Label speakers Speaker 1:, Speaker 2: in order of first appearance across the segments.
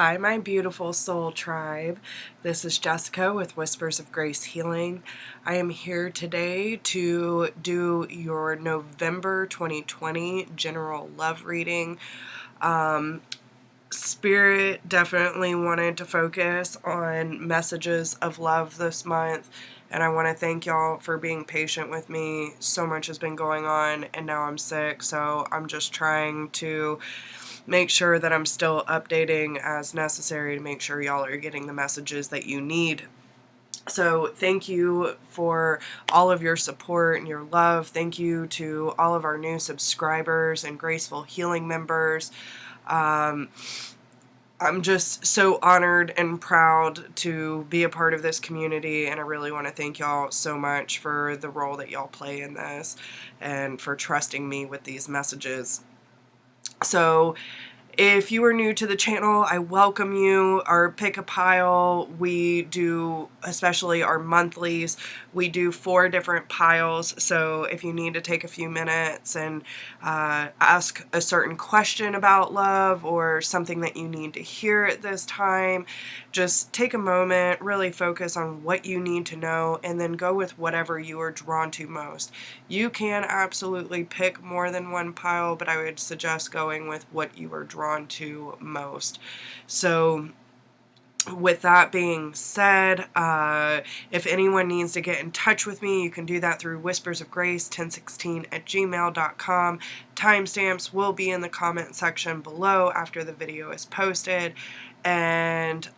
Speaker 1: Hi, my beautiful soul tribe. This is Jessica with Whispers of Grace Healing. I am here today to do your November 2020 general love reading. Spirit definitely wanted to focus on messages of love this month, and I want to thank y'all for being patient with me. So much has been going on, and now I'm sick, so I'm just trying to make sure that I'm still updating as necessary to make sure y'all are getting the messages that you need. So thank you for all of your support and your love. Thank you to all of our new subscribers and Graceful Healing members. I'm just so honored and proud to be a part of this community, and I really want to thank y'all so much for the role that y'all play in this and for trusting me with these messages. So if you are new to the channel, I welcome you. Our pick a pile, we do, especially our monthlies, we do 4 different piles. So if you need to take a few minutes and ask a certain question about love or something that you need to hear at this time, just take a moment, really focus on what you need to know, and then go with whatever you are drawn to most. You can absolutely pick more than one pile, but I would suggest going with what you are drawn to most. So with that being said, if anyone needs to get in touch with me, you can do that through whispersofgrace1016@gmail.com. Timestamps will be in the comment section below after the video is posted. And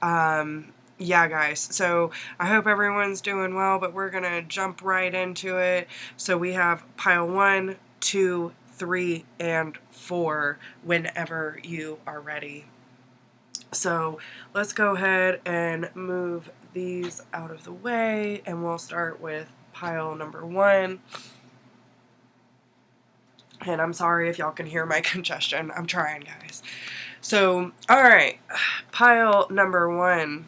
Speaker 1: yeah, guys, so I hope everyone's doing well, but we're gonna jump right into it. So we have pile 1, 2, 3, and 4 whenever you are ready. So let's go ahead and move these out of the way, and we'll start with pile number 1. And I'm sorry if y'all can hear my congestion. I'm trying, guys. So, alright, pile number 1.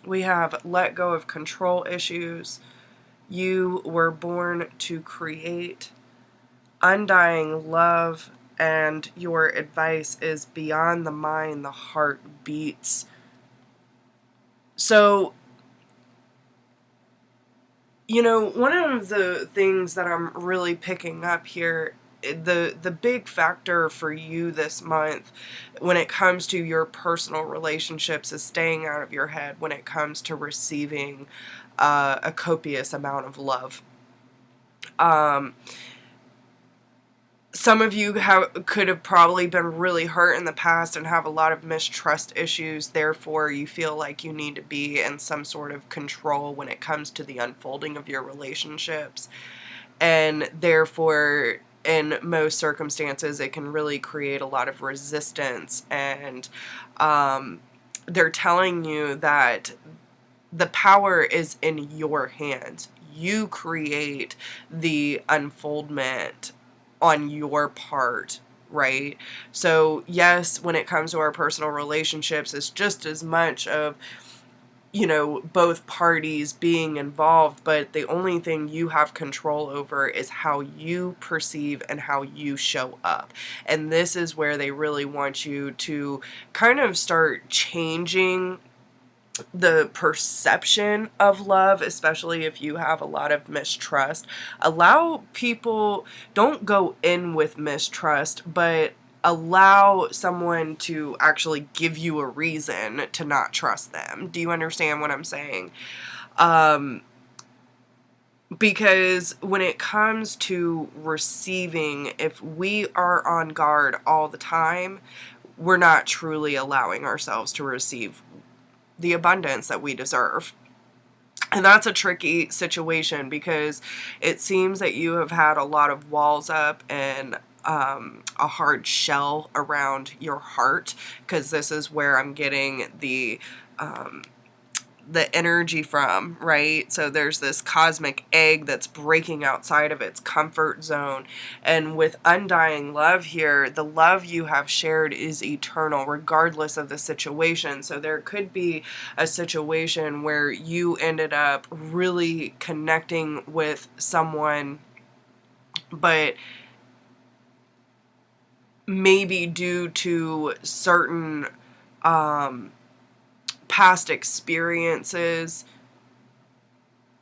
Speaker 1: We have let go of control issues. You were born to create. Undying love, and your advice is beyond the mind, the heart beats. So, you know, one of the things that I'm really picking up here, the big factor for you this month when it comes to your personal relationships is staying out of your head when it comes to receiving a copious amount of love. Some of you could have probably been really hurt in the past and have a lot of mistrust issues. Therefore, you feel like you need to be in some sort of control when it comes to the unfolding of your relationships. And therefore, in most circumstances, it can really create a lot of resistance. And they're telling you that the power is in your hands. You create the unfoldment on your part, right? So yes, when it comes to our personal relationships, it's just as much of, you know, both parties being involved, but the only thing you have control over is how you perceive and how you show up. And this is where they really want you to kind of start changing the perception of love, especially if you have a lot of mistrust. Allow people, don't go in with mistrust, but allow someone to actually give you a reason to not trust them. Do you understand what I'm saying? Because when it comes to receiving, if we are on guard all the time, we're not truly allowing ourselves to receive the abundance that we deserve. And that's a tricky situation because it seems that you have had a lot of walls up and a hard shell around your heart, because this is where I'm getting the energy from, right? So there's this cosmic egg that's breaking outside of its comfort zone. And with undying love here, the love you have shared is eternal regardless of the situation. So there could be a situation where you ended up really connecting with someone, but maybe due to certain past experiences,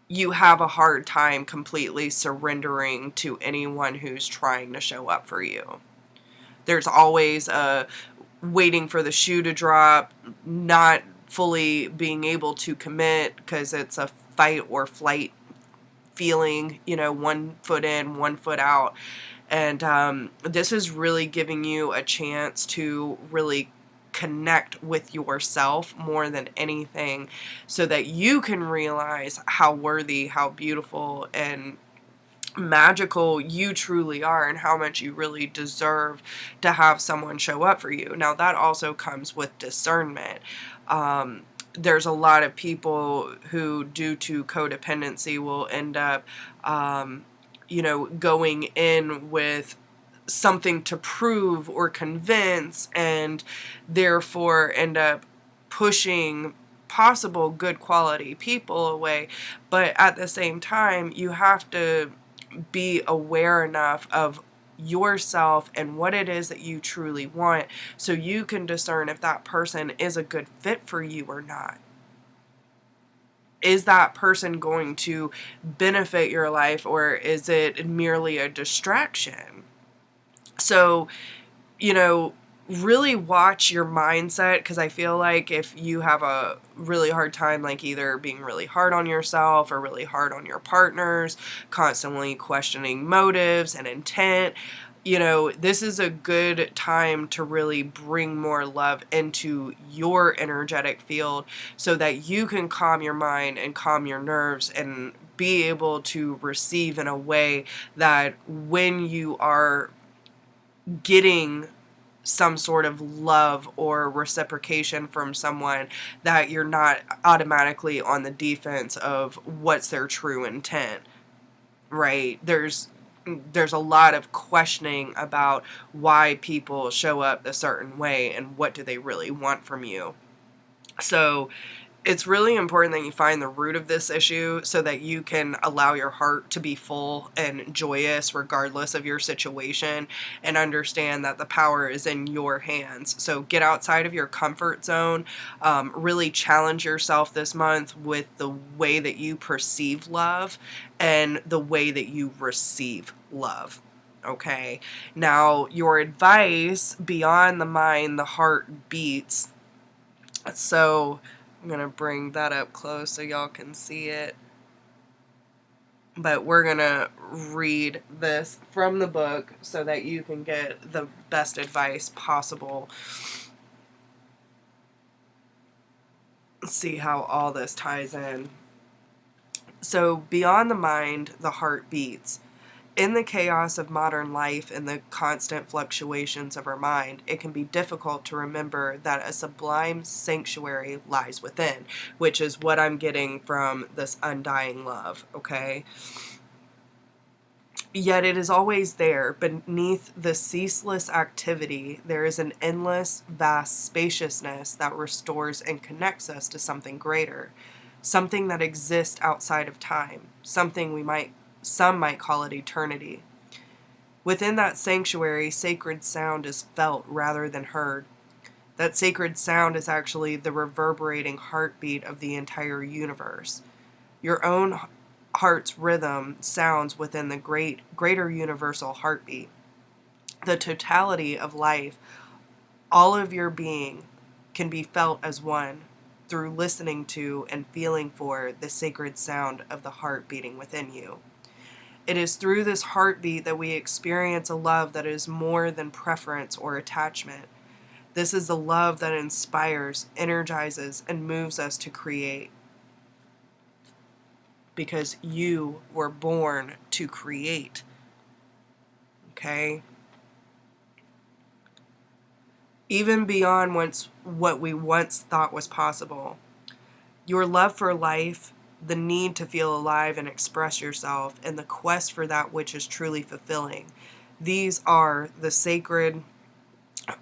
Speaker 1: you have a hard time completely surrendering to anyone who's trying to show up for you. There's always a waiting for the shoe to drop, not fully being able to commit because it's a fight or flight feeling, one foot in, one foot out. And this is really giving you a chance to really connect with yourself more than anything, so that you can realize how worthy, how beautiful, and magical you truly are, and how much you really deserve to have someone show up for you. Now, that also comes with discernment. There's a lot of people who, due to codependency, will end up, going in with something to prove or convince, and therefore end up pushing possible good quality people away. But at the same time, you have to be aware enough of yourself and what it is that you truly want, so you can discern if that person is a good fit for you or not. Is that person going to benefit your life, or is it merely a distraction? So, really watch your mindset, because I feel like if you have a really hard time, like either being really hard on yourself or really hard on your partners, constantly questioning motives and intent, this is a good time to really bring more love into your energetic field, so that you can calm your mind and calm your nerves and be able to receive in a way that when you are getting some sort of love or reciprocation from someone, that you're not automatically on the defense of what's their true intent, right? There's a lot of questioning about why people show up a certain way and what do they really want from you. So it's really important that you find the root of this issue, so that you can allow your heart to be full and joyous regardless of your situation, and understand that the power is in your hands. So get outside of your comfort zone. Really challenge yourself this month with the way that you perceive love and the way that you receive love. Okay. Now, your advice: beyond the mind, the heart beats. So I'm going to bring that up close so y'all can see it. But we're going to read this from the book so that you can get the best advice possible. See how all this ties in. So, beyond the mind, the heart beats. In the chaos of modern life and the constant fluctuations of our mind, it can be difficult to remember that a sublime sanctuary lies within, which is what I'm getting from this undying love, okay? Yet it is always there. Beneath the ceaseless activity, there is an endless, vast spaciousness that restores and connects us to something greater, something that exists outside of time, something some might call it eternity. Within that sanctuary, sacred sound is felt rather than heard. That sacred sound is actually the reverberating heartbeat of the entire universe. Your own heart's rhythm sounds within the greater universal heartbeat. The totality of life, all of your being, can be felt as one through listening to and feeling for the sacred sound of the heart beating within you. It is through this heartbeat that we experience a love that is more than preference or attachment. This is the love that inspires, energizes, and moves us to create. Because you were born to create. Okay? Even beyond what we once thought was possible. Your love for life, the need to feel alive and express yourself, and the quest for that which is truly fulfilling. These are the sacred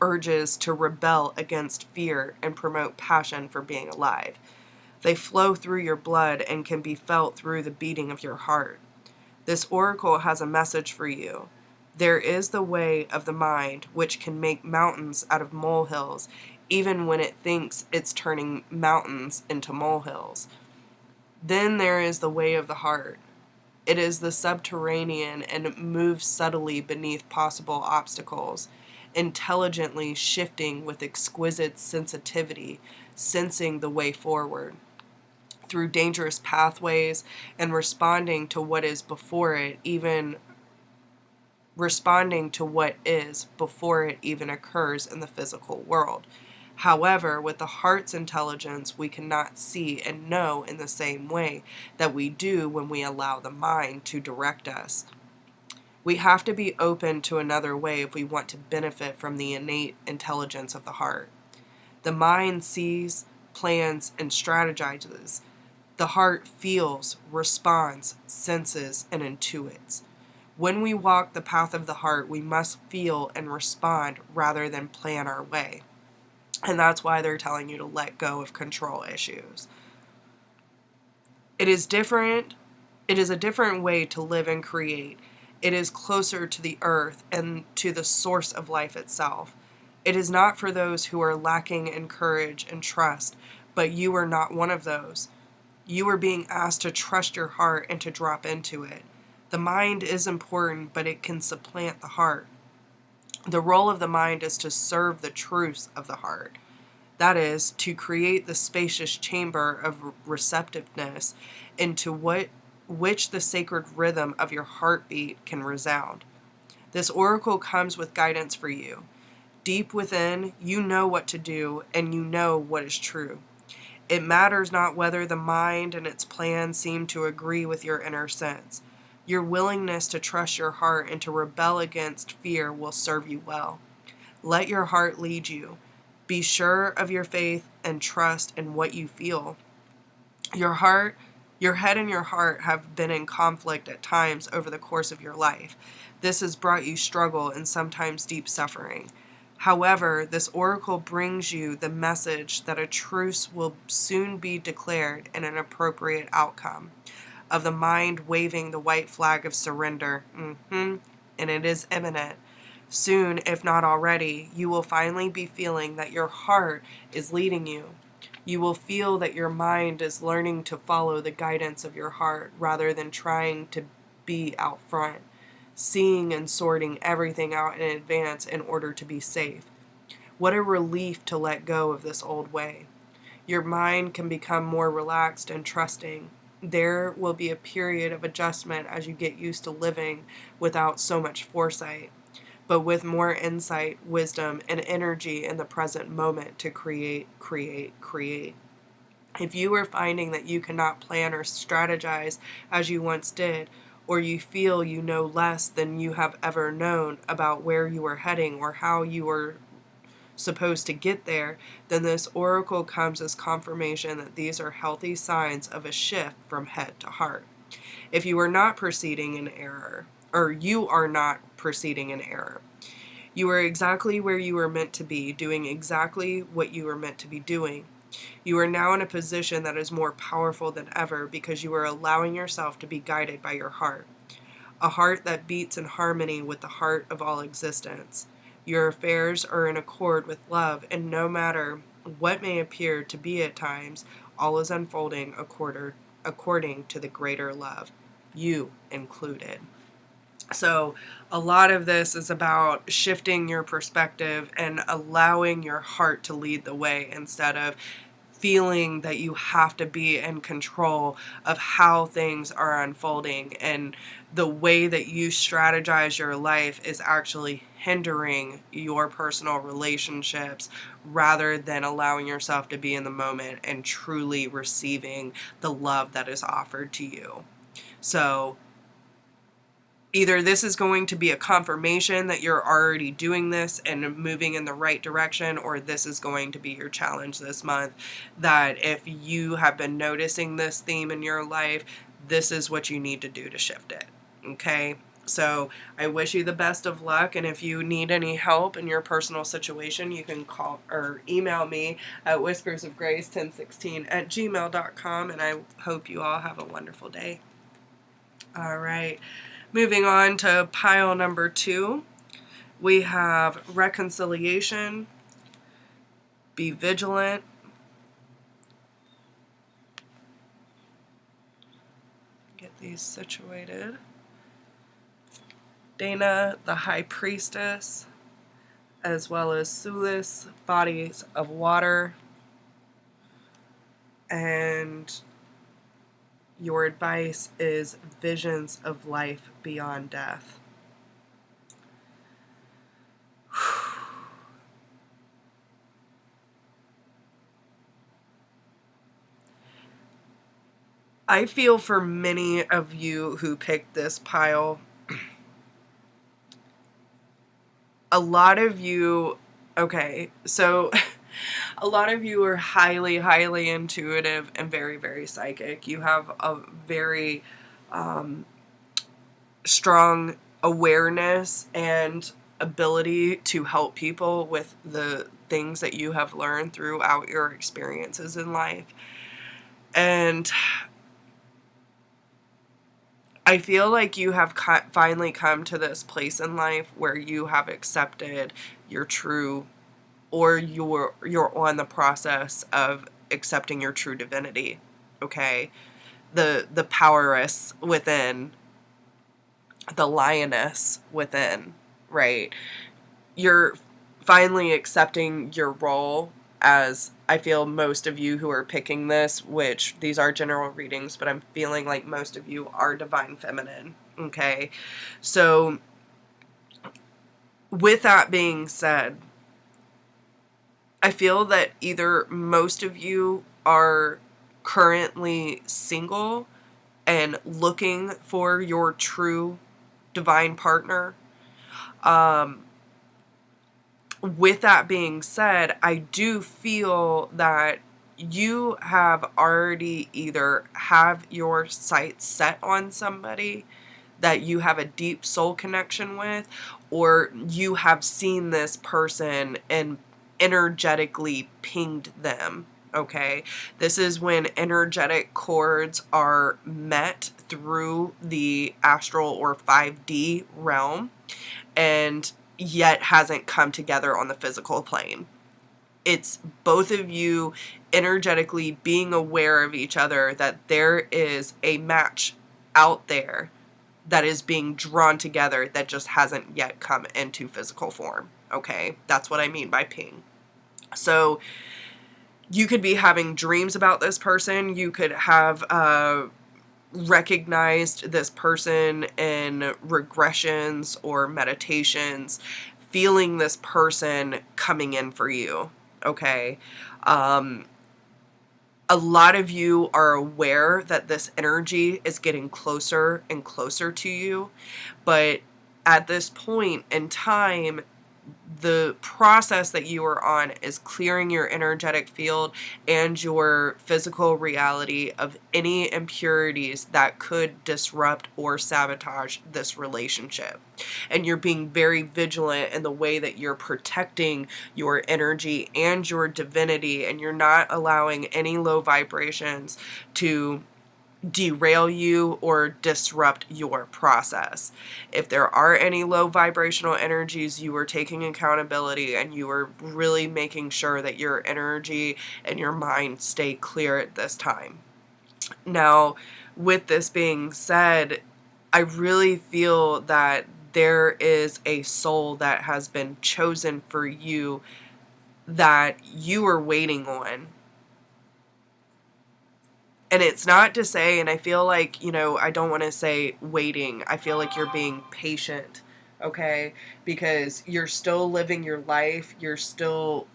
Speaker 1: urges to rebel against fear and promote passion for being alive. They flow through your blood and can be felt through the beating of your heart. This oracle has a message for you. There is the way of the mind which can make mountains out of molehills, even when it thinks it's turning mountains into molehills. Then there is the way of the heart. It is the subterranean, and it moves subtly beneath possible obstacles, intelligently shifting with exquisite sensitivity, sensing the way forward through dangerous pathways and responding to what is before it, even responding to what is before it even occurs in the physical world. However, with the heart's intelligence, we cannot see and know in the same way that we do when we allow the mind to direct us. We have to be open to another way if we want to benefit from the innate intelligence of the heart. The mind sees, plans, and strategizes. The heart feels, responds, senses, and intuits. When we walk the path of the heart, we must feel and respond rather than plan our way. And that's why they're telling you to let go of control issues. It is different. It is a different way to live and create. It is closer to the earth and to the source of life itself. It is not for those who are lacking in courage and trust, but you are not one of those. You are being asked to trust your heart and to drop into it. The mind is important, but it can supplant the heart. The role of the mind is to serve the truths of the heart. That is, to create the spacious chamber of receptiveness into which the sacred rhythm of your heartbeat can resound. This oracle comes with guidance for you. Deep within, you know what to do, and you know what is true. It matters not whether the mind and its plans seem to agree with your inner sense. Your willingness to trust your heart and to rebel against fear will serve you well. Let your heart lead you. Be sure of your faith and trust in what you feel. Your head and your heart have been in conflict at times over the course of your life. This has brought you struggle and sometimes deep suffering. However, this oracle brings you the message that a truce will soon be declared and an appropriate outcome of the mind waving the white flag of surrender. And it is imminent. Soon, if not already, you will finally be feeling that your heart is leading you. You will feel that your mind is learning to follow the guidance of your heart rather than trying to be out front, seeing and sorting everything out in advance in order to be safe. What a relief to let go of this old way. Your mind can become more relaxed and trusting. There will be a period of adjustment as you get used to living without so much foresight, but with more insight, wisdom, and energy in the present moment to create. If you are finding that you cannot plan or strategize as you once did, or you feel you know less than you have ever known about where you are heading or how you are supposed to get there, then this oracle comes as confirmation that these are healthy signs of a shift from head to heart. If you are not proceeding in error, you are exactly where you were meant to be, doing exactly what you were meant to be doing. You are now in a position that is more powerful than ever because you are allowing yourself to be guided by your heart, a heart that beats in harmony with the heart of all existence. Your affairs are in accord with love, and no matter what may appear to be at times, all is unfolding according to the greater love, you included. So a lot of this is about shifting your perspective and allowing your heart to lead the way instead of feeling that you have to be in control of how things are unfolding, and the way that you strategize your life is actually hindering your personal relationships rather than allowing yourself to be in the moment and truly receiving the love that is offered to you. So either this is going to be a confirmation that you're already doing this and moving in the right direction, or this is going to be your challenge this month, that if you have been noticing this theme in your life, this is what you need to do to shift it. Okay? So I wish you the best of luck, and if you need any help in your personal situation, you can call or email me at whispersofgrace1016@gmail.com, and I hope you all have a wonderful day. All right. Moving on to pile number 2, we have reconciliation, Be vigilant. Get these situated. Dana, the High Priestess, as well as Sulis, bodies of water. And your advice is visions of life beyond death. I feel for many of you who picked this pile, a lot of you, okay, so a lot of you are highly, highly intuitive and very, very psychic. You have a very strong awareness and ability to help people with the things that you have learned throughout your experiences in life. And I feel like you have finally come to this place in life where you have accepted your true, or you're on the process of accepting your true divinity. Okay, the poweress within, the lioness within, right? You're finally accepting your role as, I feel most of you who are picking this, which these are general readings, but I'm feeling like most of you are divine feminine, okay? So with that being said, I feel that either most of you are currently single and looking for your true divine partner. With that being said, I do feel that you have already either have your sights set on somebody that you have a deep soul connection with, or you have seen this person and energetically pinged them. Okay, this is when energetic chords are met through the astral or 5D realm and yet hasn't come together on the physical plane. It's both of you energetically being aware of each other, that there is a match out there that is being drawn together that just hasn't yet come into physical form. Okay, that's what I mean by ping. So you could be having dreams about this person. You could have recognized this person in regressions or meditations, feeling this person coming in for you. Okay. A lot of you are aware that this energy is getting closer and closer to you, but at this point in time, the process that you are on is clearing your energetic field and your physical reality of any impurities that could disrupt or sabotage this relationship. And you're being very vigilant in the way that you're protecting your energy and your divinity, and you're not allowing any low vibrations to derail you or disrupt your process. If there are any low vibrational energies, you are taking accountability and you are really making sure that your energy and your mind stay clear at this time. Now, with this being said, I really feel that there is a soul that has been chosen for you that you are waiting on. And it's not to say, and I feel like, I don't want to say waiting. I feel like you're being patient, okay? Because you're still living your life. You're still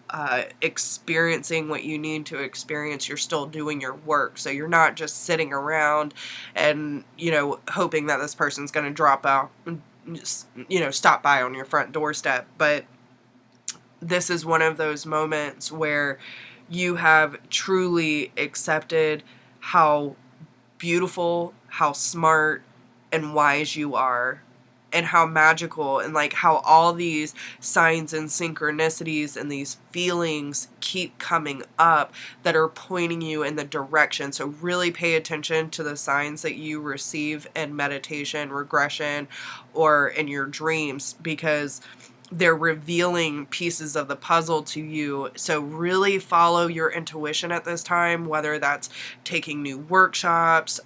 Speaker 1: experiencing what you need to experience. You're still doing your work. So you're not just sitting around and, hoping that this person's going to drop out, stop by on your front doorstep. But this is one of those moments where you have truly accepted how beautiful, how smart and wise you are, and how magical, and like how all these signs and synchronicities and these feelings keep coming up that are pointing you in the direction. So really pay attention to the signs that you receive in meditation, regression, or in your dreams, because they're revealing pieces of the puzzle to you. So really follow your intuition at this time, whether that's taking new workshops,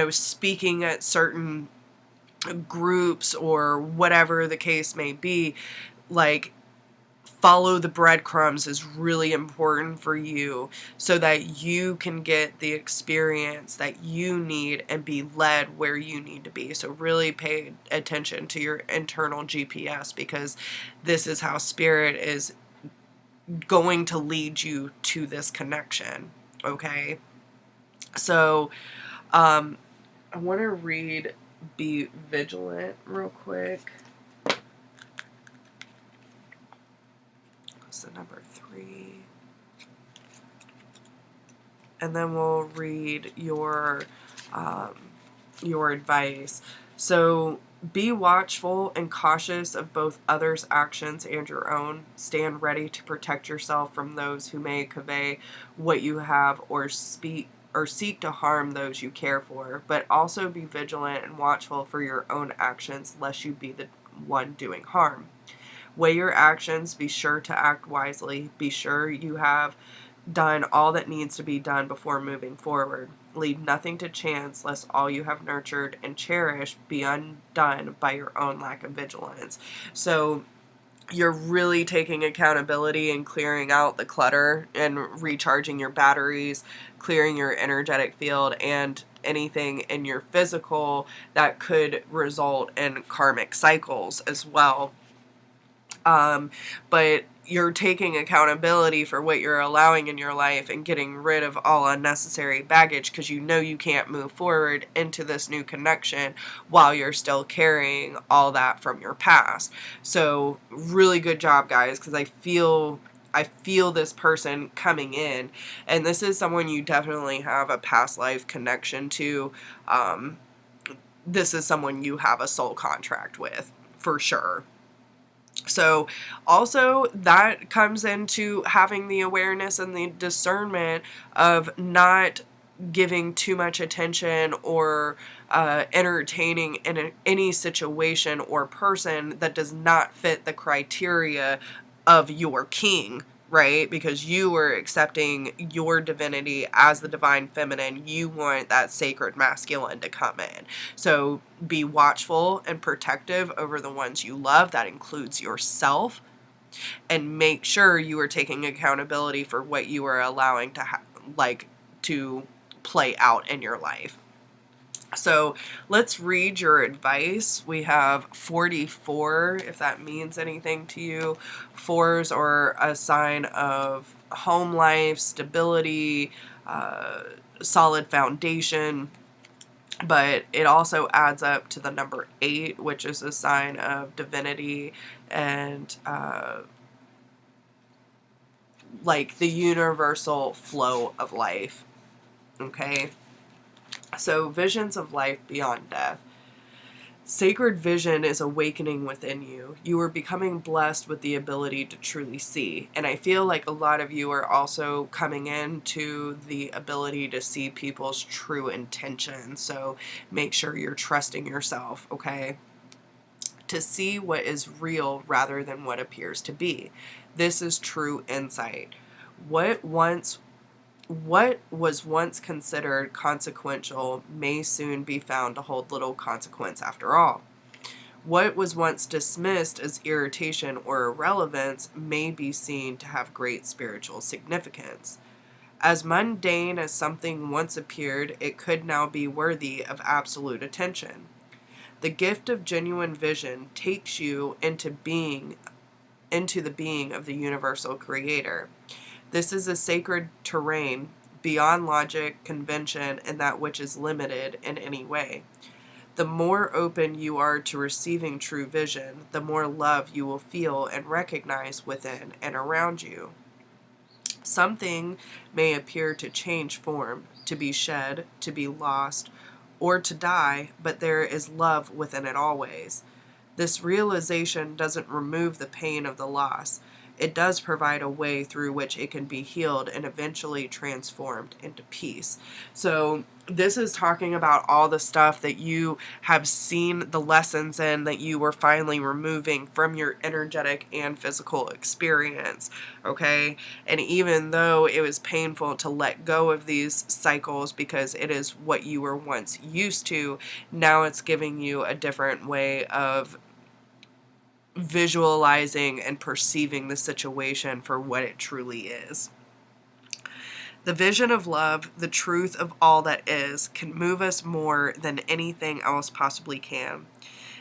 Speaker 1: speaking at certain groups or whatever the case may be. Like, follow the breadcrumbs is really important for you so that you can get the experience that you need and be led where you need to be. So really pay attention to your internal GPS, because this is how spirit is going to lead you to this connection. Okay? So I want to read Be Vigilant real quick. The number 3, and then we'll read your advice. So be watchful and cautious of both others' actions and your own. Stand ready to protect yourself from those who may convey what you have or seek to harm those you care for, but also be vigilant and watchful for your own actions, lest you be the one doing harm. Weigh your actions, be sure to act wisely, be sure you have done all that needs to be done before moving forward. Leave nothing to chance, lest all you have nurtured and cherished be undone by your own lack of vigilance. So you're really taking accountability and clearing out the clutter and recharging your batteries, clearing your energetic field, and anything in your physical that could result in karmic cycles as well. But you're taking accountability for what you're allowing in your life and getting rid of all unnecessary baggage, because you know you can't move forward into this new connection while you're still carrying all that from your past. So really good job, guys, because I feel this person coming in, and this is someone you definitely have a past life connection to. This is someone you have a soul contract with, for sure. So also that comes into having the awareness and the discernment of not giving too much attention or entertaining in any situation or person that does not fit the criteria of your king, right? Because you are accepting your divinity as the divine feminine. You want that sacred masculine to come in. So be watchful and protective over the ones you love. That includes yourself. And make sure you are taking accountability for what you are allowing to to play out in your life. So let's read your advice. We have 44, if that means anything to you. 4s are a sign of home life, stability, solid foundation. But it also adds up to the number 8, which is a sign of divinity and like the universal flow of life. Okay? So visions of life beyond death. Sacred vision is awakening within you. You are becoming blessed with the ability to truly see. And I feel like a lot of you are also coming into the ability to see people's true intentions. So make sure you're trusting yourself, okay? To see what is real rather than what appears to be. This is true insight. What was once considered consequential may soon be found to hold little consequence after all. What was once dismissed as irritation or irrelevance may be seen to have great spiritual significance. As mundane as something once appeared, it could now be worthy of absolute attention. The gift of genuine vision takes you into the being of the universal creator. This is a sacred terrain beyond logic, convention, and that which is limited in any way. The more open you are to receiving true vision, the more love you will feel and recognize within and around you. Something may appear to change form, to be shed, to be lost, or to die, but there is love within it always. This realization doesn't remove the pain of the loss. It does provide a way through which it can be healed and eventually transformed into peace. So This is talking about all the stuff that you have seen the lessons in that you were finally removing from your energetic and physical experience, okay? And even though it was painful to let go of these cycles because it is what you were once used to, now it's giving you a different way of visualizing and perceiving the situation for what it truly is. The vision of love, the truth of all that is, can move us more than anything else possibly can.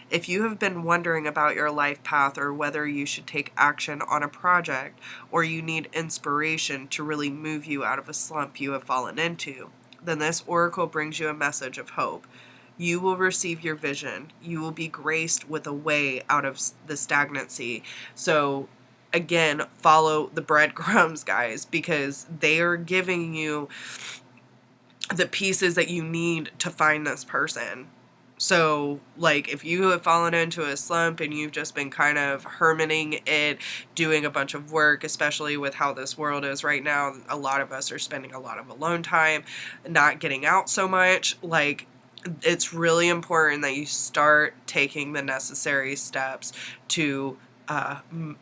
Speaker 1: If you have been wondering about your life path or whether you should take action on a project, or you need inspiration to really move you out of a slump you have fallen into, then this oracle brings you a message of hope. You will receive your vision. You will be graced with a way out of the stagnancy. So again, follow the breadcrumbs, guys, because they are giving you the pieces that you need to find this person. So, like, if you have fallen into a slump and you've just been kind of hermiting it, doing a bunch of work, especially with how this world is right now, a lot of us are spending a lot of alone time, not getting out so much, like, it's really important that you start taking the necessary steps to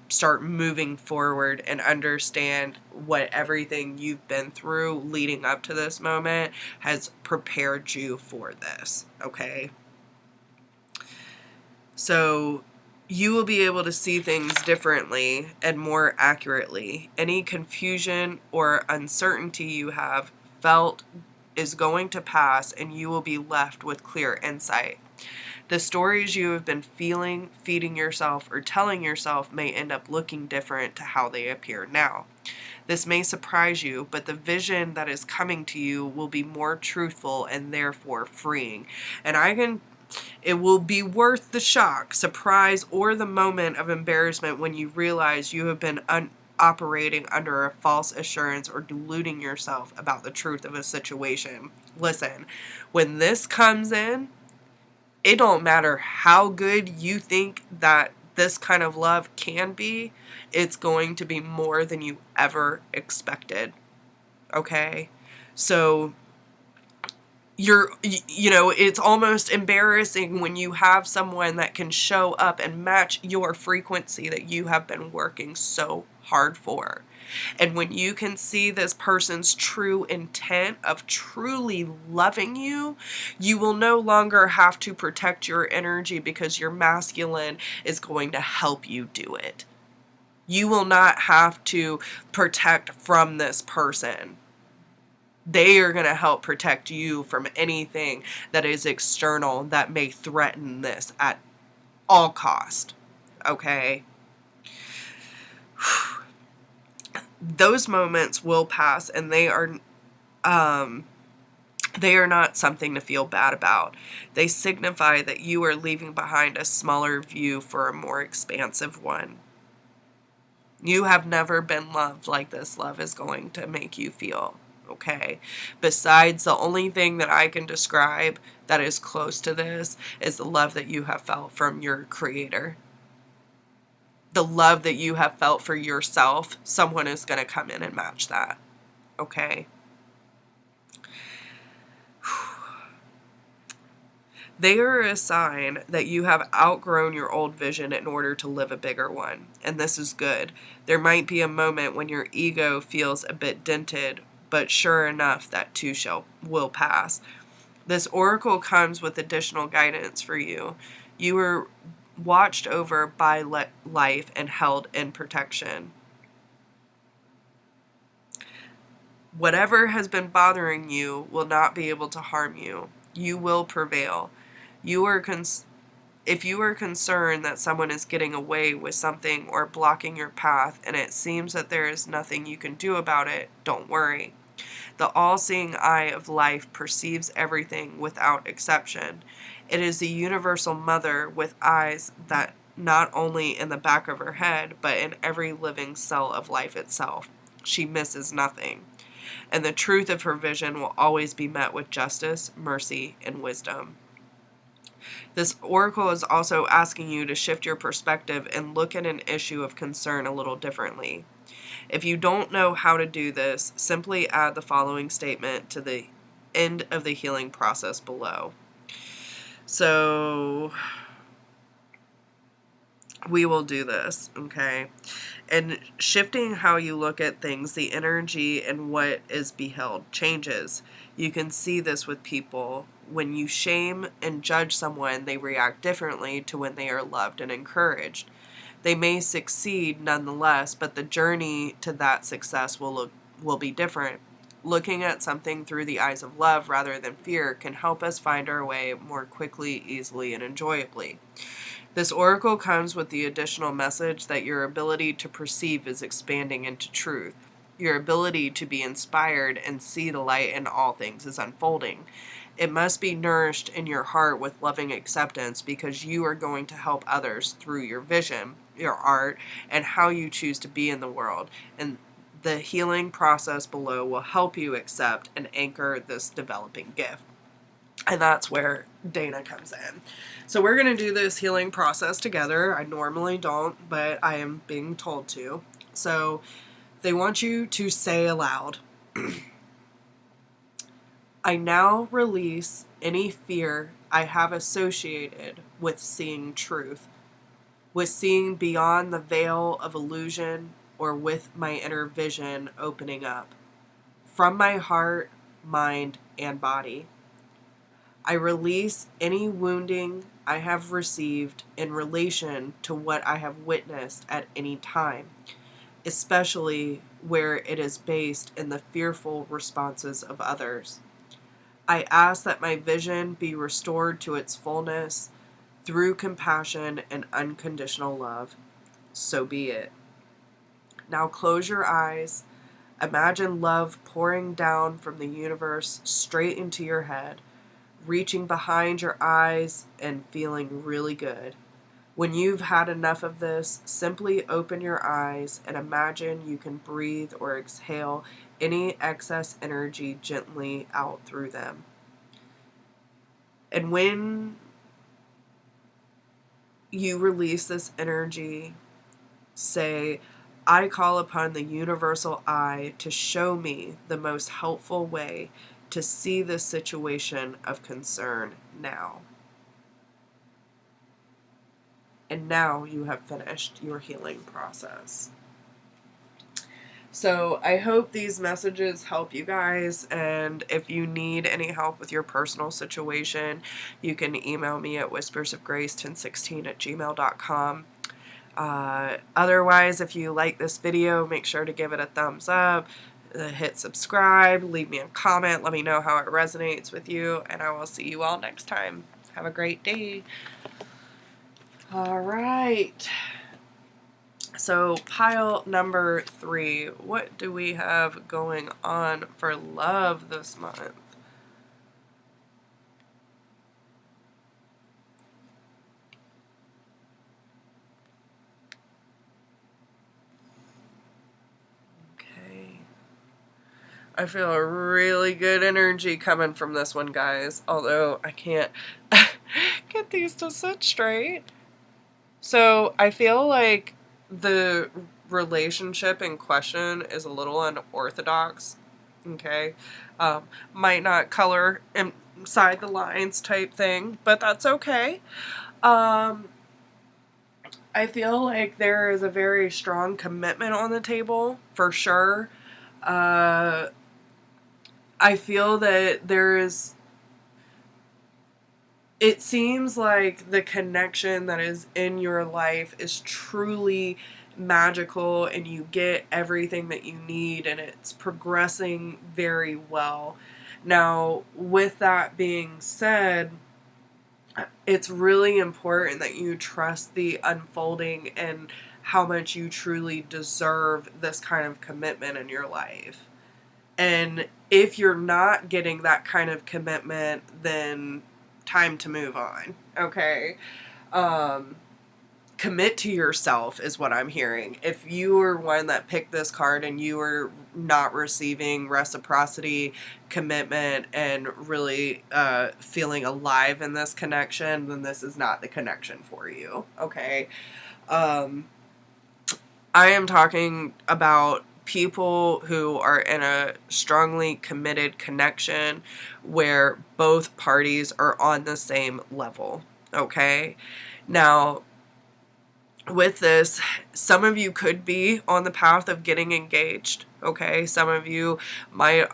Speaker 1: start moving forward and understand what everything you've been through leading up to this moment has prepared you for this, okay? So you will be able to see things differently and more accurately. Any confusion or uncertainty you have felt is going to pass, and you will be left with clear insight. The stories you have been feeling, feeding yourself, or telling yourself may end up looking different to how they appear now. This may surprise you, but the vision that is coming to you will be more truthful and therefore freeing. And it will be worth the shock, surprise, or the moment of embarrassment when you realize you have been operating under a false assurance or deluding yourself about the truth of a situation. Listen, when this comes in, it don't matter how good you think that this kind of love can be, it's going to be more than you ever expected. Okay? So it's almost embarrassing when you have someone that can show up and match your frequency that you have been working so hard for. And when you can see this person's true intent of truly loving you, you will no longer have to protect your energy because your masculine is going to help you do it. You will not have to protect from this person. They are going to help protect you from anything that is external that may threaten this at all cost. Okay? Those moments will pass, and they are not something to feel bad about. They signify that you are leaving behind a smaller view for a more expansive one. You have never been loved like this love is going to make you feel. Okay? Besides, the only thing that I can describe that is close to this is the love that you have felt from your creator. The love that you have felt for yourself, someone is going to come in and match that. Okay? They are a sign that you have outgrown your old vision in order to live a bigger one. And this is good. There might be a moment when your ego feels a bit dented, but sure enough, that too will pass. This oracle comes with additional guidance for you. You were watched over by life and held in protection. Whatever has been bothering you will not be able to harm you. You will prevail. If you are concerned that someone is getting away with something or blocking your path and it seems that there is nothing you can do about it, don't worry. The all-seeing eye of life perceives everything without exception. It is the universal mother with eyes that not only in the back of her head, but in every living cell of life itself. She misses nothing. And the truth of her vision will always be met with justice, mercy, and wisdom. This oracle is also asking you to shift your perspective and look at an issue of concern a little differently. If you don't know how to do this, simply add the following statement to the end of the healing process below. So we will do this, okay? And shifting how you look at things, the energy and what is beheld changes. You can see this with people. When you shame and judge someone, they react differently to when they are loved and encouraged. They may succeed nonetheless, but the journey to that success will be different. Looking at something through the eyes of love rather than fear can help us find our way more quickly, easily, and enjoyably. This oracle comes with the additional message that your ability to perceive is expanding into truth. Your ability to be inspired and see the light in all things is unfolding. It must be nourished in your heart with loving acceptance, because you are going to help others through your vision, your art, and how you choose to be in the world. And the healing process below will help you accept and anchor this developing gift. And that's where Dana comes in. So we're going to do this healing process together. I normally don't, but I am being told to. So they want you to say aloud, I now release any fear I have associated with seeing truth, with seeing beyond the veil of illusion, or with my inner vision opening up. From my heart, mind, and body, I release any wounding I have received in relation to what I have witnessed at any time, especially where it is based in the fearful responses of others. I ask that my vision be restored to its fullness through compassion and unconditional love. So be it. Now close your eyes. Imagine love pouring down from the universe straight into your head, reaching behind your eyes and feeling really good. When you've had enough of this, simply open your eyes and imagine you can breathe or exhale any excess energy gently out through them. And when you release this energy, say, I call upon the universal eye to show me the most helpful way to see this situation of concern now. And now you have finished your healing process. So I hope these messages help you guys, and if you need any help with your personal situation, you can email me at whispersofgrace1016@gmail.com. Otherwise, if you like this video, make sure to give it a thumbs up, hit subscribe, leave me a comment, let me know how it resonates with you, and I will see you all next time. Have a great day. All right. So pile number 3, what do we have going on for love this month? Okay. I feel a really good energy coming from this one, guys, although I can't get these to sit straight. So I feel like the relationship in question is a little unorthodox, okay? Might not color inside the lines type thing, but that's okay. I feel like there is a very strong commitment on the table, for sure. I feel that it seems like the connection that is in your life is truly magical, and you get everything that you need, and it's progressing very well. Now, with that being said, it's really important that you trust the unfolding and how much you truly deserve this kind of commitment in your life. And if you're not getting that kind of commitment, then time to move on, okay? Commit to yourself is what I'm hearing. If you are one that picked this card and you are not receiving reciprocity, commitment, and really feeling alive in this connection, then this is not the connection for you, okay? I am talking about people who are in a strongly committed connection where both parties are on the same level, okay? Now, with this, some of you could be on the path of getting engaged, okay? Some of you might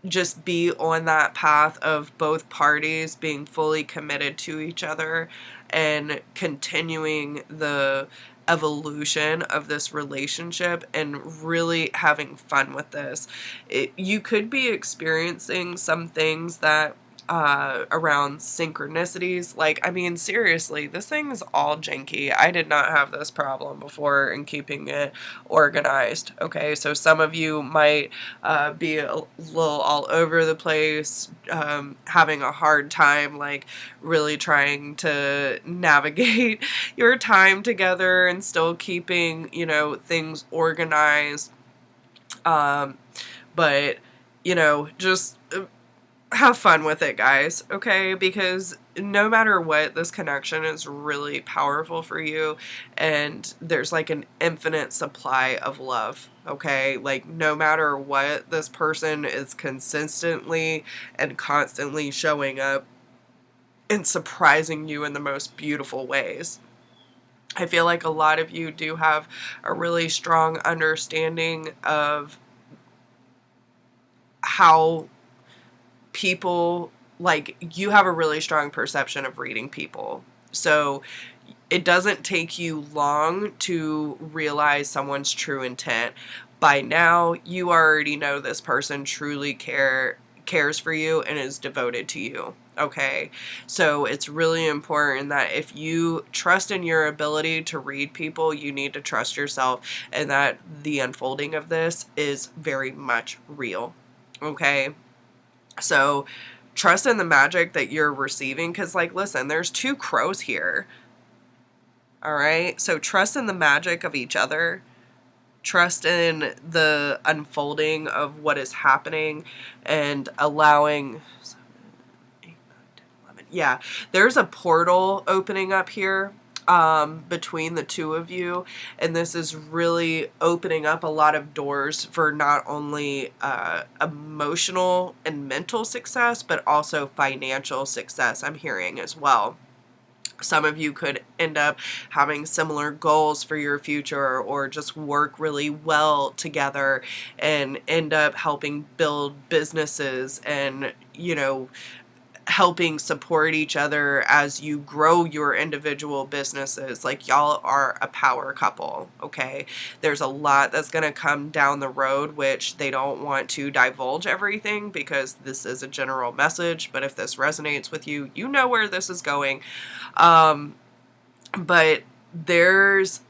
Speaker 1: just be on that path of both parties being fully committed to each other and continuing the evolution of this relationship and really having fun with this. You could be experiencing some things that around synchronicities. Like, I mean, seriously, this thing is all janky. I did not have this problem before in keeping it organized. Okay, so some of you might be a little all over the place, having a hard time, like, really trying to navigate your time together and still keeping, you know, things organized. But, you know, just have fun with it, guys, okay? Because no matter what, this connection is really powerful for you, and there's like an infinite supply of love, okay? Like, no matter what, this person is consistently and constantly showing up and surprising you in the most beautiful ways. I feel like a lot of you do have a really strong understanding of how people, like, you have a really strong perception of reading people. So it doesn't take you long to realize someone's true intent. By now, you already know this person truly cares for you and is devoted to you. Okay, so it's really important that if you trust in your ability to read people, you need to trust yourself, and that the unfolding of this is very much real. Okay, so trust in the magic that you're receiving, because, like, listen, there's two crows here. All right, so trust in the magic of each other. Trust in the unfolding of what is happening and allowing. Yeah, there's a portal opening up here between the two of you, and this is really opening up a lot of doors for not only emotional and mental success, but also financial success, I'm hearing as well. Some of you could end up having similar goals for your future, or just work really well together and end up helping build businesses and, you know, helping support each other as you grow your individual businesses. Like, y'all are a power couple, okay? There's a lot that's going to come down the road, which they don't want to divulge everything because this is a general message, but if this resonates with you, you know where this is going. But there's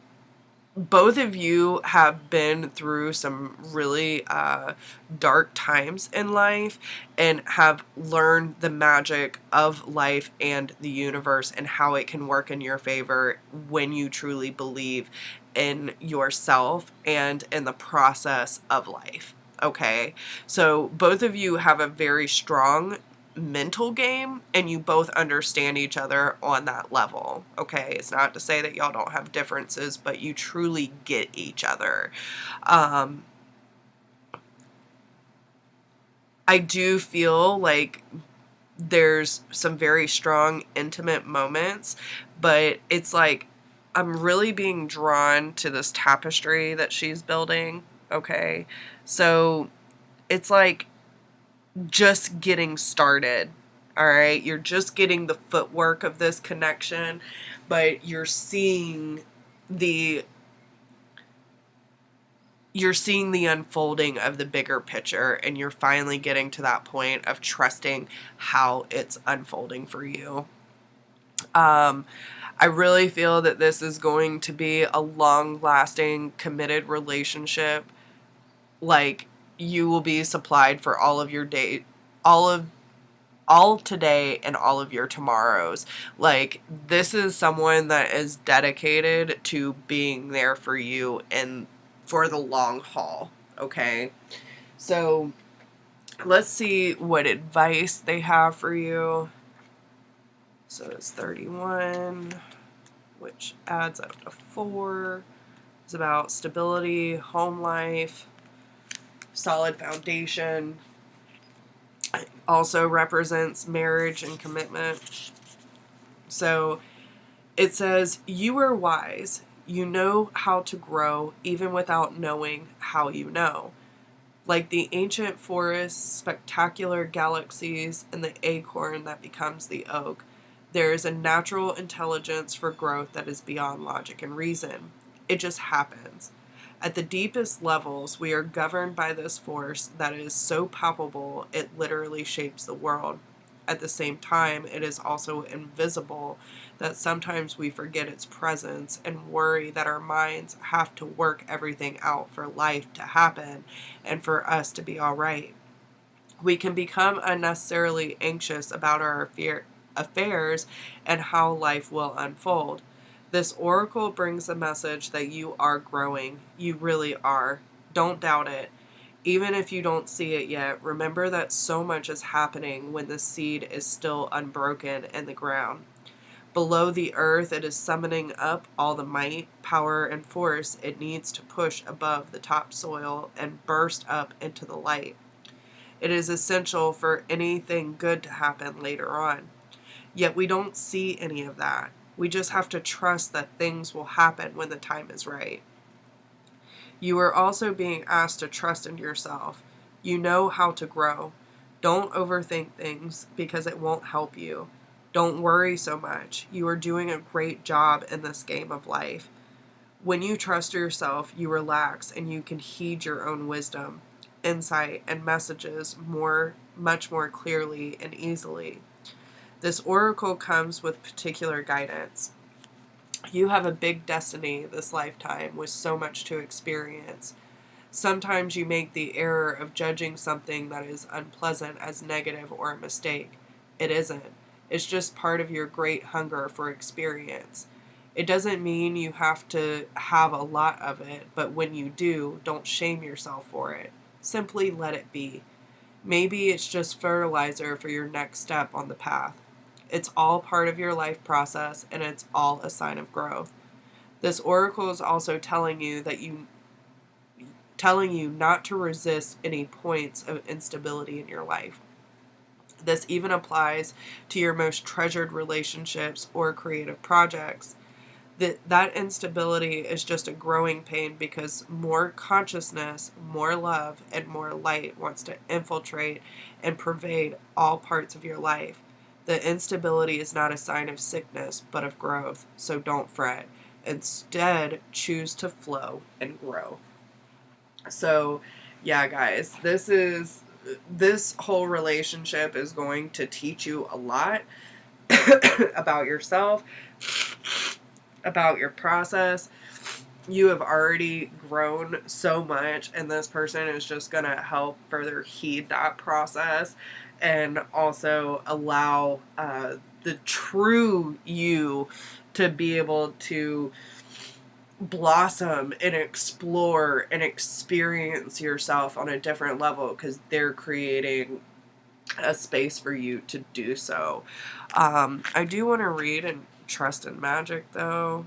Speaker 1: both of you have been through some really dark times in life and have learned the magic of life and the universe and how it can work in your favor when you truly believe in yourself and in the process of life. Okay, so both of you have a very strong mental game, and you both understand each other on that level. Okay, it's not to say that y'all don't have differences, but you truly get each other. I do feel like there's some very strong intimate moments, but it's like I'm really being drawn to this tapestry that she's building. Okay, so it's like just getting started. All right, you're just getting the footwork of this connection, but you're seeing the unfolding of the bigger picture, and you're finally getting to that point of trusting how it's unfolding for you. I really feel that this is going to be a long-lasting, committed relationship. Like, you will be supplied for all of your day, all today and all of your tomorrows. Like, this is someone that is dedicated to being there for you and for the long haul. Okay, so let's see what advice they have for you. So it's 31, which adds up to 4. It's about stability, home life, solid foundation. It also represents marriage and commitment. So it says, you are wise. You know how to grow even without knowing how you know. Like the ancient forests, spectacular galaxies, and the acorn that becomes the oak, there is a natural intelligence for growth that is beyond logic and reason. It just happens. At the deepest levels, we are governed by this force that is so palpable it literally shapes the world. At the same time, it is also invisible, that sometimes we forget its presence and worry that our minds have to work everything out for life to happen and for us to be all right. We can become unnecessarily anxious about our affairs and how life will unfold. This oracle brings a message that you are growing. You really are. Don't doubt it. Even if you don't see it yet, remember that so much is happening when the seed is still unbroken in the ground. Below the earth, it is summoning up all the might, power, and force it needs to push above the topsoil and burst up into the light. It is essential for anything good to happen later on. Yet we don't see any of that. We just have to trust that things will happen when the time is right. You are also being asked to trust in yourself. You know how to grow. Don't overthink things because it won't help you. Don't worry so much. You are doing a great job in this game of life. When you trust yourself, you relax and you can heed your own wisdom, insight, and messages much more clearly and easily. This oracle comes with particular guidance. You have a big destiny this lifetime with so much to experience. Sometimes you make the error of judging something that is unpleasant as negative or a mistake. It isn't. It's just part of your great hunger for experience. It doesn't mean you have to have a lot of it, but when you do, don't shame yourself for it. Simply let it be. Maybe it's just fertilizer for your next step on the path. It's all part of your life process, and it's all a sign of growth. This oracle is also telling you not to resist any points of instability in your life. This even applies to your most treasured relationships or creative projects. That instability is just a growing pain because more consciousness, more love, and more light wants to infiltrate and pervade all parts of your life. The instability is not a sign of sickness, but of growth, so don't fret. Instead, choose to flow and grow. So, yeah, guys, this whole relationship is going to teach you a lot about yourself, about your process. You have already grown so much, and this person is just going to help further heed that process and also allow the true you to be able to blossom and explore and experience yourself on a different level because they're creating a space for you to do so. I do want to read and trust in magic, though.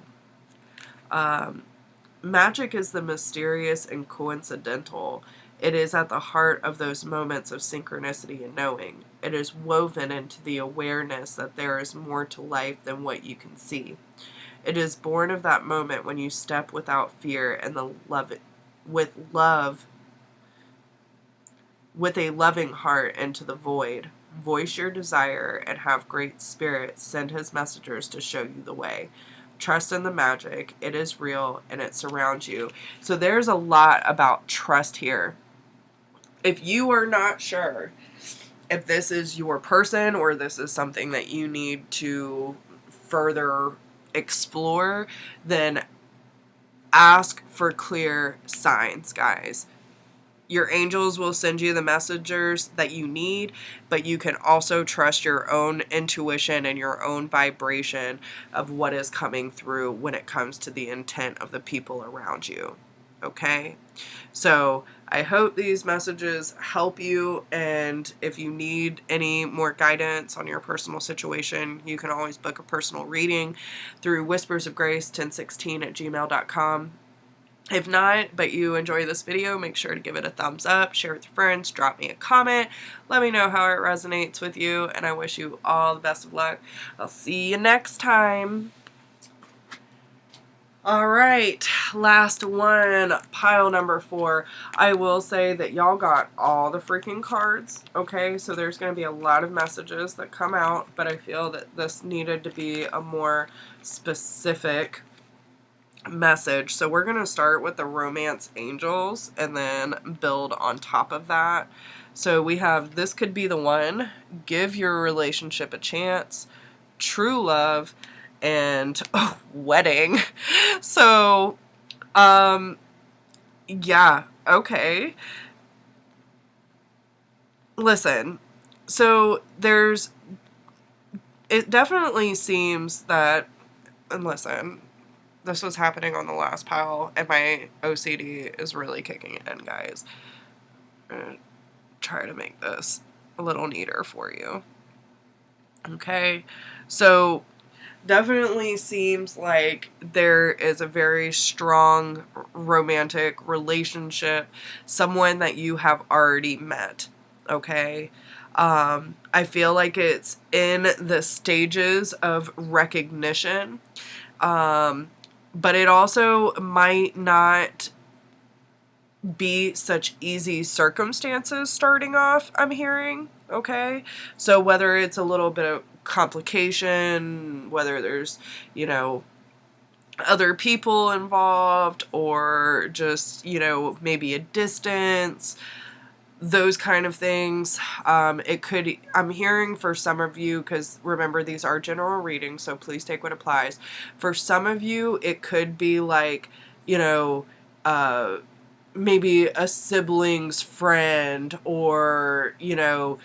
Speaker 1: Magic is the mysterious and coincidental. It is at the heart of those moments of synchronicity and knowing. It is woven into the awareness that there is more to life than what you can see. It is born of that moment when you step without fear and with a loving heart into the void. Voice your desire and have great spirit send his messengers to show you the way. Trust in the magic. It is real and it surrounds you. So there's a lot about trust here. If you are not sure if this is your person or this is something that you need to further explore, then ask for clear signs, guys. Your angels will send you the messengers that you need, but you can also trust your own intuition and your own vibration of what is coming through when it comes to the intent of the people around you. Okay? So I hope these messages help you, and if you need any more guidance on your personal situation, you can always book a personal reading through whispersofgrace1016@gmail.com. If not, but you enjoy this video, make sure to give it a thumbs up, share it with your friends, drop me a comment, let me know how it resonates with you, and I wish you all the best of luck. I'll see you next time. Alright, last one, pile number 4. I will say that y'all got all the freaking cards, okay? So there's going to be a lot of messages that come out, but I feel that this needed to be a more specific message. So we're going to start with the romance angels and then build on top of that. So we have, this could be the one, give your relationship a chance, true love, and wedding. So, yeah, okay. Listen, so it definitely seems that, and listen, this was happening on the last pile, and my OCD is really kicking in, guys. I'm gonna try to make this a little neater for you. Okay, so definitely seems like there is a very strong romantic relationship, someone that you have already met, okay? I feel like it's in the stages of recognition, but it also might not be such easy circumstances starting off, I'm hearing, okay? So whether it's a little bit of complication, whether there's, you know, other people involved, or just, you know, maybe a distance, those kind of things. It could, I'm hearing for some of you, because remember, these are general readings, so please take what applies. For some of you, it could be like, you know, maybe a sibling's friend, or, you know,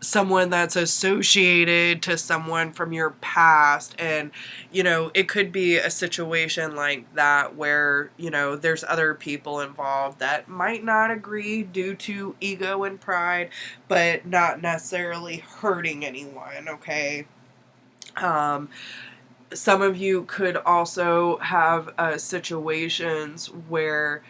Speaker 1: someone that's associated to someone from your past. And, you know, it could be a situation like that where, you know, there's other people involved that might not agree due to ego and pride, but not necessarily hurting anyone, okay? Some of you could also have situations where,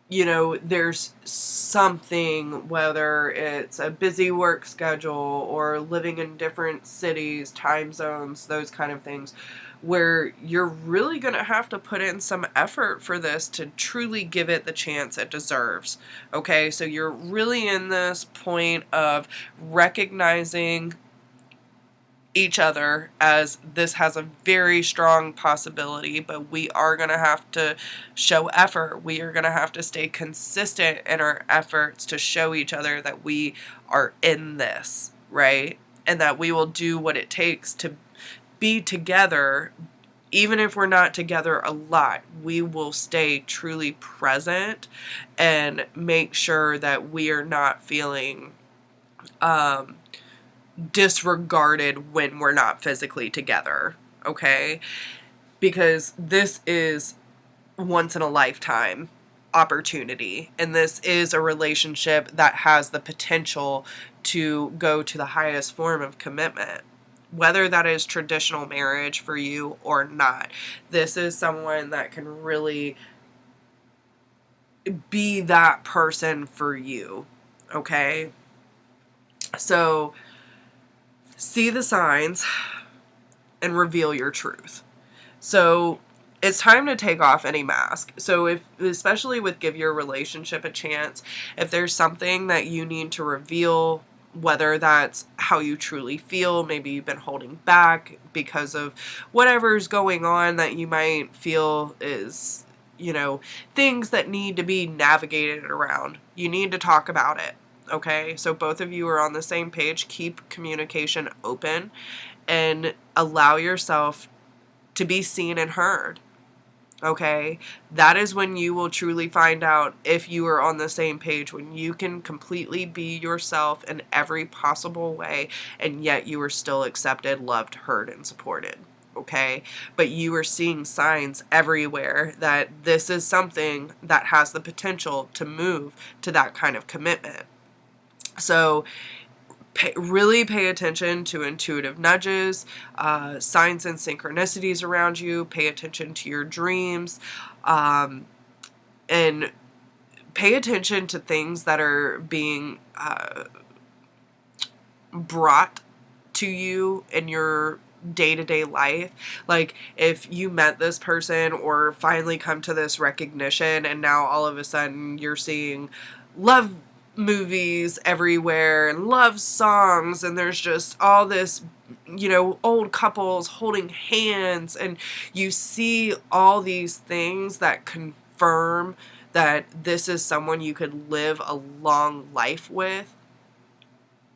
Speaker 1: you know, there's something, whether it's a busy work schedule or living in different cities, time zones, those kind of things, where you're really going to have to put in some effort for this to truly give it the chance it deserves. Okay, so you're really in this point of recognizing each other as this has a very strong possibility, but we are going to have to show effort. We are going to have to stay consistent in our efforts to show each other that we are in this, right? And that we will do what it takes to be together. Even if we're not together a lot, we will stay truly present and make sure that we are not feeling disregarded when we're not physically together, okay? Because this is once in a lifetime opportunity, and this is a relationship that has the potential to go to the highest form of commitment, whether that is traditional marriage for you or not. This is someone that can really be that person for you, okay? So see the signs and reveal your truth. So it's time to take off any mask. So if, especially with give your relationship a chance, if there's something that you need to reveal, whether that's how you truly feel, maybe you've been holding back because of whatever's going on that you might feel is, you know, things that need to be navigated around, you need to talk about it. Okay, so both of you are on the same page. Keep communication open and allow yourself to be seen and heard. Okay, that is when you will truly find out if you are on the same page, when you can completely be yourself in every possible way, and yet you are still accepted, loved, heard, and supported. Okay, but you are seeing signs everywhere that this is something that has the potential to move to that kind of commitment. So Really pay attention to intuitive nudges, signs and synchronicities around you. Pay attention to your dreams, and pay attention to things that are being brought to you in your day-to-day life. Like, if you met this person or finally come to this recognition and now all of a sudden you're seeing love movies everywhere and love songs, and there's just all this, old couples holding hands, and you see all these things that confirm that this is someone you could live a long life with.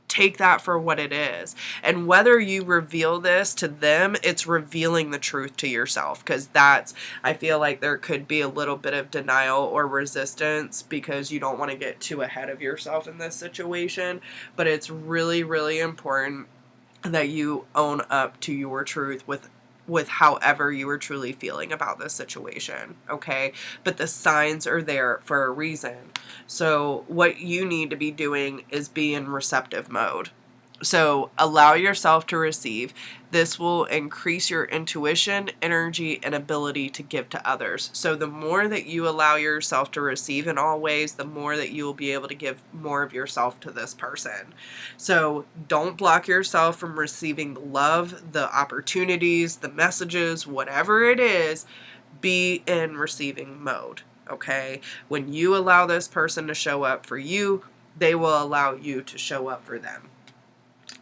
Speaker 1: Take that for what it is. And whether you reveal this to them, it's revealing the truth to yourself, because I feel like there could be a little bit of denial or resistance because you don't want to get too ahead of yourself in this situation. But it's really, really important that you own up to your truth with however you are truly feeling about this situation, okay? But the signs are there for a reason. So what you need to be doing is be in receptive mode. So allow yourself to receive. This will increase your intuition, energy, and ability to give to others. So the more that you allow yourself to receive in all ways, the more that you will be able to give more of yourself to this person. So don't block yourself from receiving the love, the opportunities, the messages, whatever it is. Be in receiving mode, okay? When you allow this person to show up for you, they will allow you to show up for them.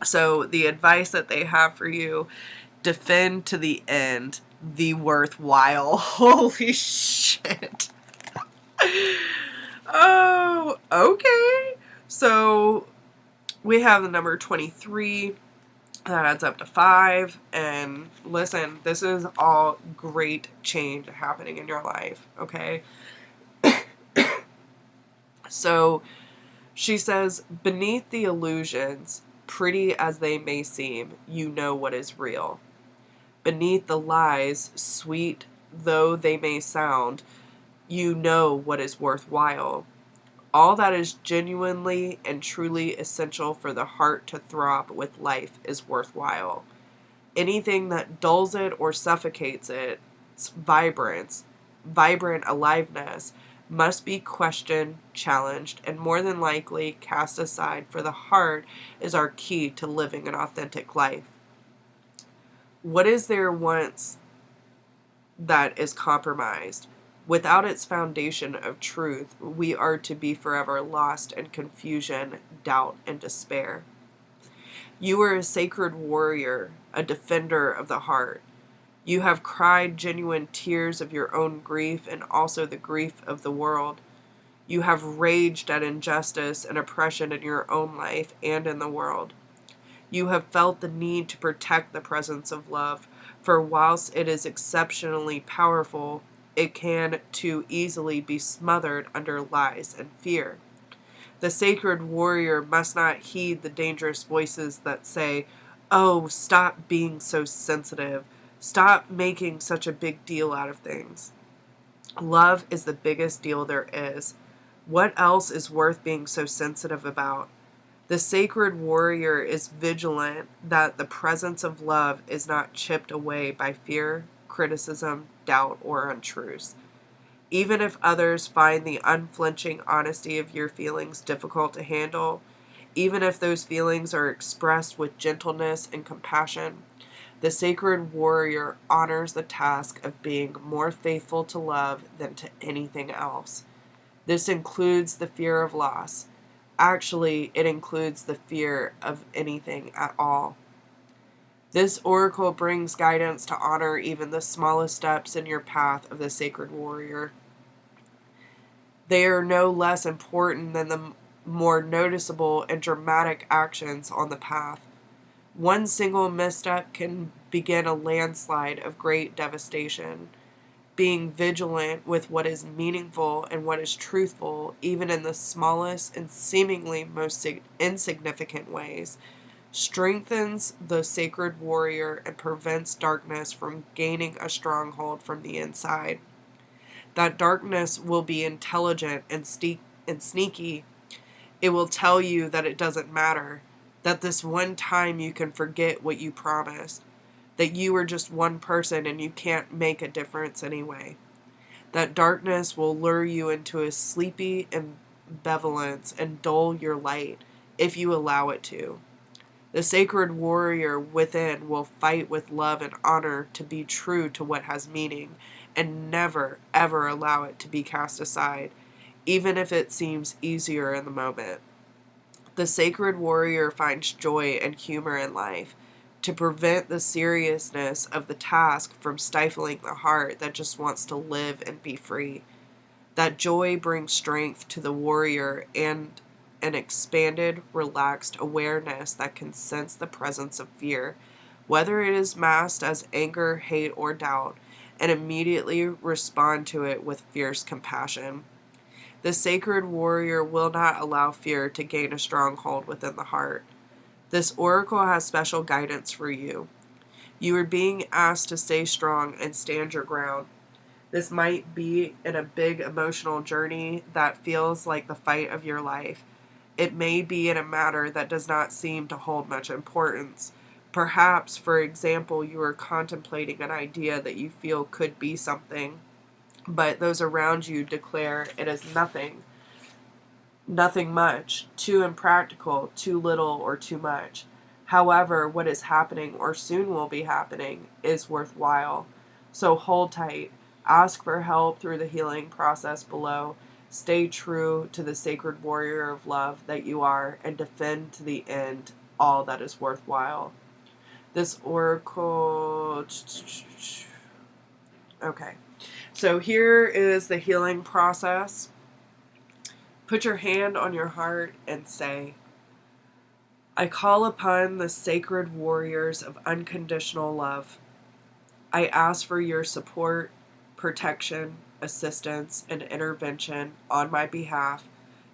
Speaker 1: So the advice that they have for you: defend to the end the worthwhile. Holy shit. Oh, okay. So we have the number 23. That adds up to 5. And listen, this is all great change happening in your life, okay? So she says, beneath the illusions, pretty as they may seem, you know what is real. Beneath the lies, sweet though they may sound, you know what is worthwhile. All that is genuinely and truly essential for the heart to throb with life is worthwhile. Anything that dulls it or suffocates its vibrant aliveness, must be questioned, challenged, and more than likely cast aside, for the heart is our key to living an authentic life. What is there once that is compromised? Without its foundation of truth, we are to be forever lost in confusion, doubt, and despair. You are a sacred warrior, a defender of the heart. You have cried genuine tears of your own grief and also the grief of the world. You have raged at injustice and oppression in your own life and in the world. You have felt the need to protect the presence of love, for whilst it is exceptionally powerful, it can too easily be smothered under lies and fear. The sacred warrior must not heed the dangerous voices that say, "Oh, stop being so sensitive. Stop making such a big deal out of things." Love is the biggest deal there is. What else is worth being so sensitive about? The sacred warrior is vigilant that the presence of love is not chipped away by fear, criticism, doubt, or untruths. Even if others find the unflinching honesty of your feelings difficult to handle, even if those feelings are expressed with gentleness and compassion, the sacred warrior honors the task of being more faithful to love than to anything else. This includes the fear of loss. Actually, it includes the fear of anything at all. This oracle brings guidance to honor even the smallest steps in your path of the sacred warrior. They are no less important than the more noticeable and dramatic actions on the path. One single misstep can begin a landslide of great devastation. Being vigilant with what is meaningful and what is truthful, even in the smallest and seemingly most insignificant ways, strengthens the sacred warrior and prevents darkness from gaining a stronghold from the inside. That darkness will be intelligent and sneaky. It will tell you that it doesn't matter. That this one time you can forget what you promised. That you are just one person and you can't make a difference anyway. That darkness will lure you into a sleepy ambivalence and dull your light if you allow it to. The sacred warrior within will fight with love and honor to be true to what has meaning and never, ever allow it to be cast aside, even if it seems easier in the moment. The sacred warrior finds joy and humor in life to prevent the seriousness of the task from stifling the heart that just wants to live and be free. That joy brings strength to the warrior and an expanded, relaxed awareness that can sense the presence of fear, whether it is masked as anger, hate, or doubt, and immediately respond to it with fierce compassion. The sacred warrior will not allow fear to gain a stronghold within the heart. This oracle has special guidance for you. You are being asked to stay strong and stand your ground. This might be in a big emotional journey that feels like the fight of your life. It may be in a matter that does not seem to hold much importance. Perhaps, for example, you are contemplating an idea that you feel could be something, but those around you declare it is nothing, nothing much, too impractical, too little, or too much. However, what is happening, or soon will be happening, is worthwhile. So hold tight. Ask for help through the healing process below. Stay true to the sacred warrior of love that you are, and defend to the end all that is worthwhile. This oracle... Okay. So here is the healing process. Put your hand on your heart and say, I call upon the sacred warriors of unconditional love. I ask for your support, protection, assistance, and intervention on my behalf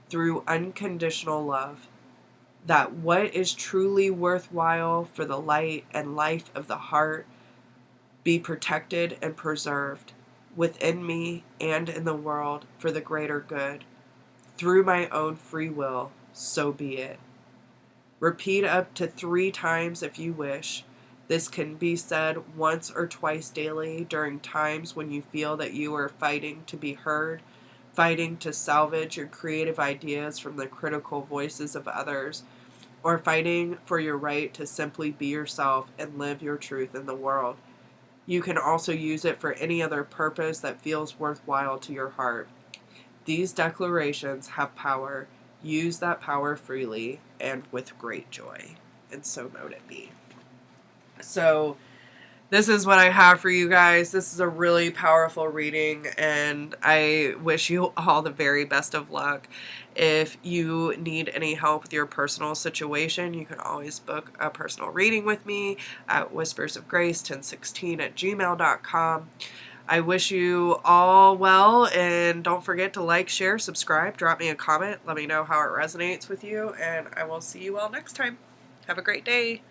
Speaker 1: through unconditional love. That what is truly worthwhile for the light and life of the heart be protected and preserved within me and in the world for the greater good. Through my own free will, so be it. Repeat up to 3 times if you wish. This can be said once or twice daily during times when you feel that you are fighting to be heard, fighting to salvage your creative ideas from the critical voices of others, or fighting for your right to simply be yourself and live your truth in the world. You can also use it for any other purpose that feels worthwhile to your heart. These declarations have power. Use that power freely and with great joy. And so mote it be. So this is what I have for you guys. This is a really powerful reading, and I wish you all the very best of luck. If you need any help with your personal situation, you can always book a personal reading with me at whispersofgrace1016@gmail.com. I wish you all well, and don't forget to like, share, subscribe, drop me a comment, let me know how it resonates with you, and I will see you all next time. Have a great day.